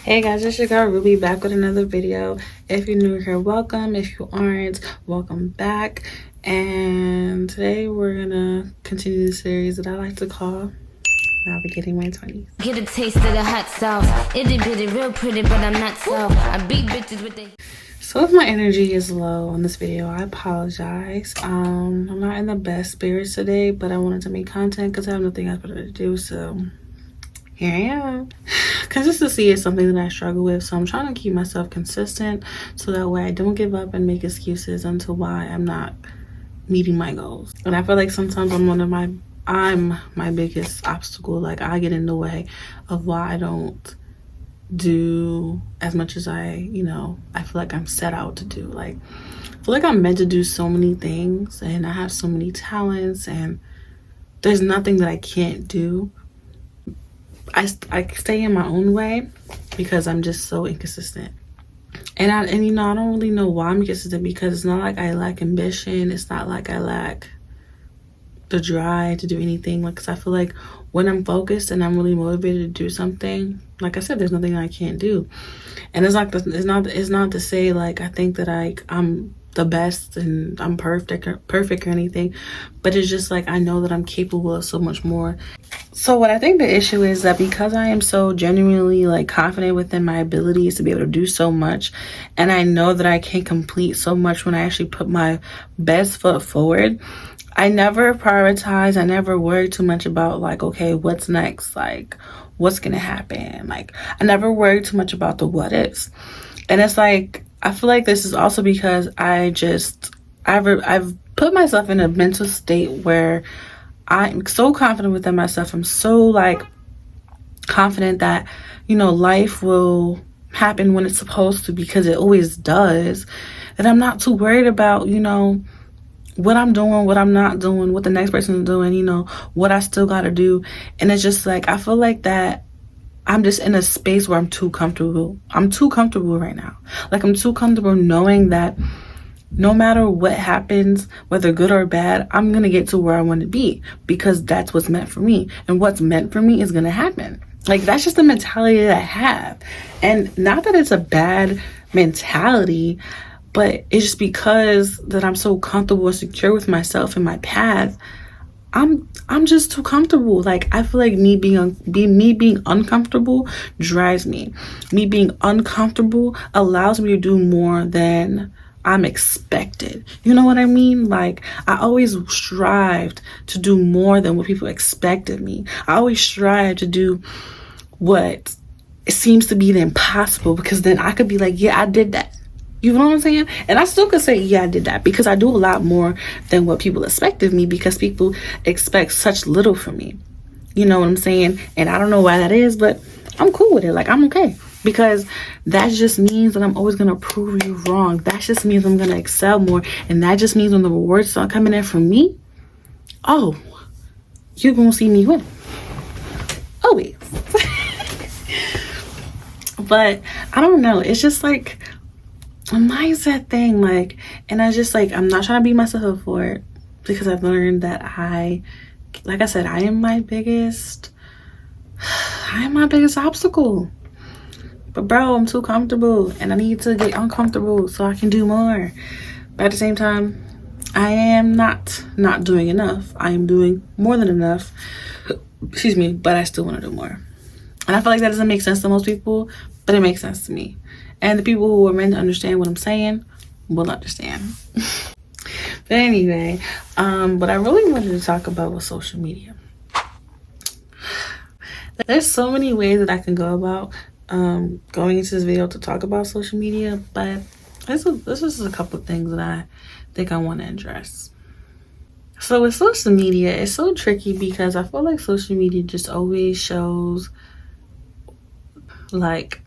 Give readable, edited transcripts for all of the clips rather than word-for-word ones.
Hey guys, it's your girl Ruby back with another video. If you're new here, welcome. If you aren't, welcome back. And today we're gonna continue the series that I like to call Navigating My 20s. Get a taste of the hot sauce. Itty bitty, real pretty, but I'm not so. I beat bitches with the. So if my energy is low on this video, I apologize. I'm not in the best spirits today, but I wanted to make content because I have nothing else better to do, so here I am. Consistency is something that I struggle with, so I'm trying to keep myself consistent so that way I don't give up and make excuses until why I'm not meeting my goals. And I feel like sometimes I'm my biggest obstacle. Like, I get in the way of why I don't do as much as I feel like I'm set out to do. Like, I feel like I'm meant to do so many things and I have so many talents and there's nothing that I can't do. I stay in my own way because I'm just so inconsistent. And I don't really know why I'm inconsistent, because it's not like I lack ambition. It's not like I lack the drive to do anything. Like, 'cause I feel like when I'm focused and I'm really motivated to do something, like I said, there's nothing I can't do. And it's not to say like I think that I'm the best and I'm perfect or anything, but it's just like I know that I'm capable of so much more. So what I think the issue is that because I am so genuinely like confident within my abilities to be able to do so much, and I know that I can complete so much when I actually put my best foot forward, I never prioritize. I never worry too much about like, okay, what's next? Like, what's gonna happen? Like, I never worry too much about the what ifs. And it's like, I feel like this is also because I've put myself in a mental state where I'm so confident within myself. I'm so like confident that, life will happen when it's supposed to, because it always does. And I'm not too worried about, what I'm doing, what I'm not doing, what the next person is doing, what I still got to do. And it's just like, I feel like that I'm just in a space where I'm too comfortable. I'm too comfortable right now. Like, I'm too comfortable knowing that no matter what happens, whether good or bad, I'm going to get to where I want to be, because that's what's meant for me. And what's meant for me is going to happen. Like, that's just the mentality that I have. And not that it's a bad mentality, but it's just because that I'm so comfortable and secure with myself and my path. I'm just too comfortable. Like, I feel like me being uncomfortable drives me. Me being uncomfortable allows me to do more than I'm expected. You know what I mean? Like, I always strived to do more than what people expect of me. I always strive to do what seems to be the impossible, because then I could be like, yeah, I did that. You know what I'm saying? And I still could say, yeah, I did that, because I do a lot more than what people expect of me, because people expect such little from me. You know what I'm saying? And I don't know why that is, but I'm cool with it. Like, I'm okay, because that just means that I'm always going to prove you wrong. That just means I'm going to excel more. And that just means when the rewards start coming in from me, oh, you're going to see me win. Always. But I don't know. It's just like a mindset thing. Like, and I just like, I'm not trying to beat myself up for it, because I've learned that like I said, I am my biggest obstacle. But bro, I'm too comfortable and I need to get uncomfortable so I can do more. But at the same time, I am not doing enough. I am doing more than enough. Excuse me, but I still want to do more. And I feel like that doesn't make sense to most people, but it makes sense to me. And the people who are meant to understand what I'm saying will understand. But anyway, what I really wanted to talk about was social media. There's so many ways that I can go about going into this video to talk about social media, but this is a couple of things that I think I want to address. So with social media, it's so tricky, because I feel like social media just always shows, like,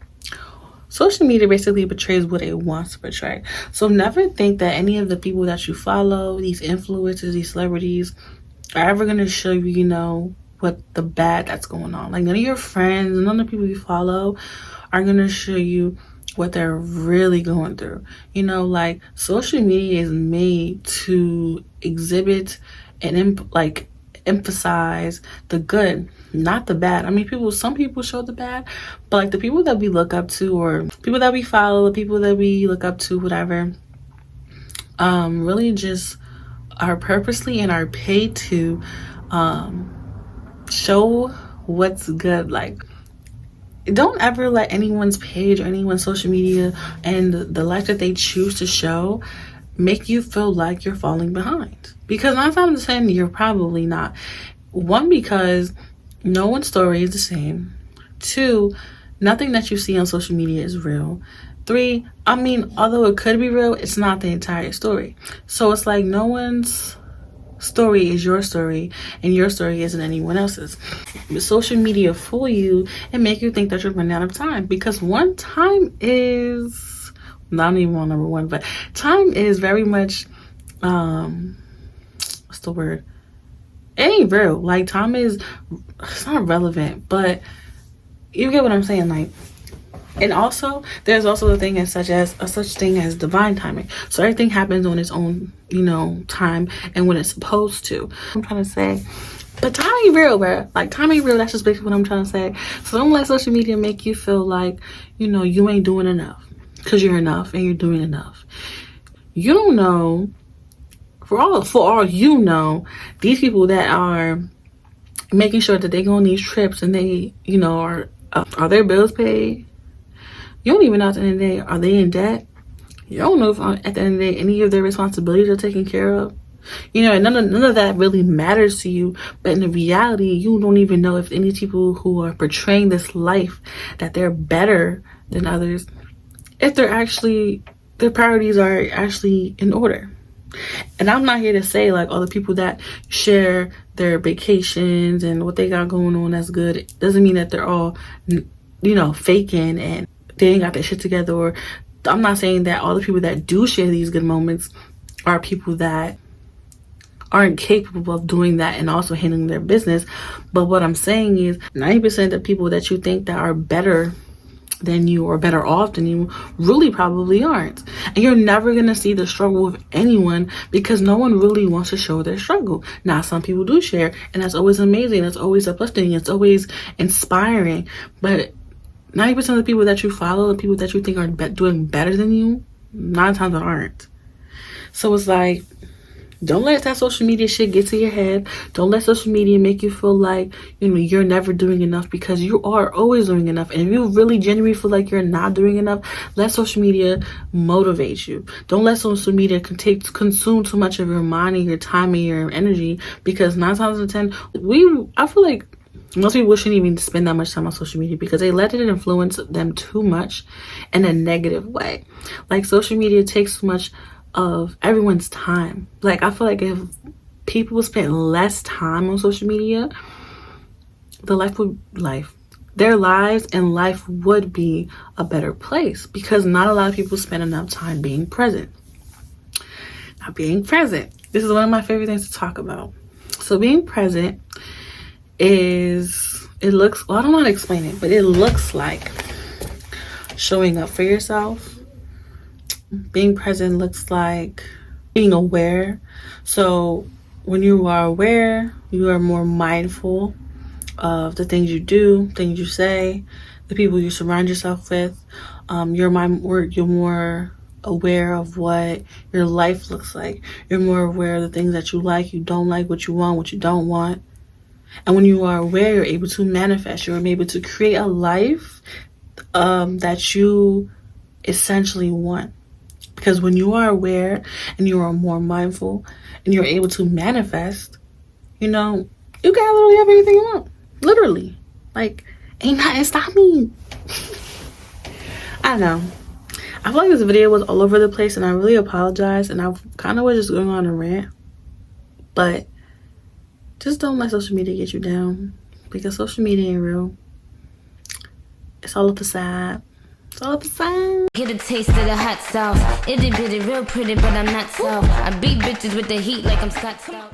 social media basically portrays what it wants to portray. So never think that any of the people that you follow, these influencers, these celebrities, are ever going to show you, what the bad that's going on. Like, none of your friends, none of the people you follow are going to show you what they're really going through. Like, social media is made to exhibit and emphasize the good, not the bad. I mean, some people show the bad, but like the people that we look up to, or people that we follow, the people that we look up to, whatever, really just are purposely and are paid to show what's good. Like, don't ever let anyone's page or anyone's social media and the life that they choose to show make you feel like you're falling behind. Because 9 times out of 10, you're probably not. 1, because no one's story is the same. 2, nothing that you see on social media is real. 3, I mean, although it could be real, it's not the entire story. So it's like no one's story is your story, and your story isn't anyone else's. Social media fool you and make you think that you're running out of time, because time is not even on number 1, but time is very much what's the word? It ain't real. Like, time is, it's not relevant, but you get what I'm saying. Like, and also there's also a thing as such thing as divine timing. So everything happens on its own, time and when it's supposed to. I'm trying to say, but time ain't real, bro. Like, time ain't real. That's just basically what I'm trying to say. So don't let social media make you feel like, you ain't doing enough, because you're enough and you're doing enough. You don't know, for all you know, these people that are making sure that they go on these trips and they, are their bills paid. You don't even know at the end of the day, are they in debt? You don't know if at the end of the day, any of their responsibilities are taken care of. And none of that really matters to you. But in the reality, you don't even know if any people who are portraying this life, that they're better than others, if their priorities are actually in order. And I'm not here to say like all the people that share their vacations and what they got going on that's good. It doesn't mean that they're all, faking and they ain't got their shit together. Or I'm not saying that all the people that do share these good moments are people that aren't capable of doing that and also handling their business. But what I'm saying is 90% of people that you think that are better than you or better off than you really probably aren't. And you're never going to see the struggle of anyone, because no one really wants to show their struggle. Now, some people do share, and that's always amazing. That's always uplifting. It's always inspiring. But 90% of the people that you follow, the people that you think are doing better than you, 9 times aren't. So it's like, don't let that social media shit get to your head. Don't let social media make you feel like, you're never doing enough, because you are always doing enough. And if you really genuinely feel like you're not doing enough, let social media motivate you. Don't let social media consume too much of your mind and your time and your energy, because 9 times out of 10, I feel like most people shouldn't even spend that much time on social media, because they let it influence them too much in a negative way. Like, social media takes too much of everyone's time. Like, I feel like if people spent less time on social media, their lives and life would be a better place, because not a lot of people spend enough time being present. Now, being present, this is one of my favorite things to talk about. So being present I don't know how to explain it, but it looks like showing up for yourself. Being present looks like being aware. So when you are aware, you are more mindful of the things you do, things you say, the people you surround yourself with. You're more aware of what your life looks like. You're more aware of the things that you like, you don't like, what you want, what you don't want. And when you are aware, you're able to manifest. You're able to create a life that you essentially want. Because when you are aware and you are more mindful and you're able to manifest, you can literally have everything you want. Literally. Like, ain't nothing stopping you. I don't know. I feel like this video was all over the place, and I really apologize. And I kind of was just going on a rant. But just don't let social media get you down, because social media ain't real. It's all a facade. It's all a facade. Get a taste of the hot sauce. Itty bitty, real pretty, but I'm not so. I beat bitches with the heat like I'm Scott Stout.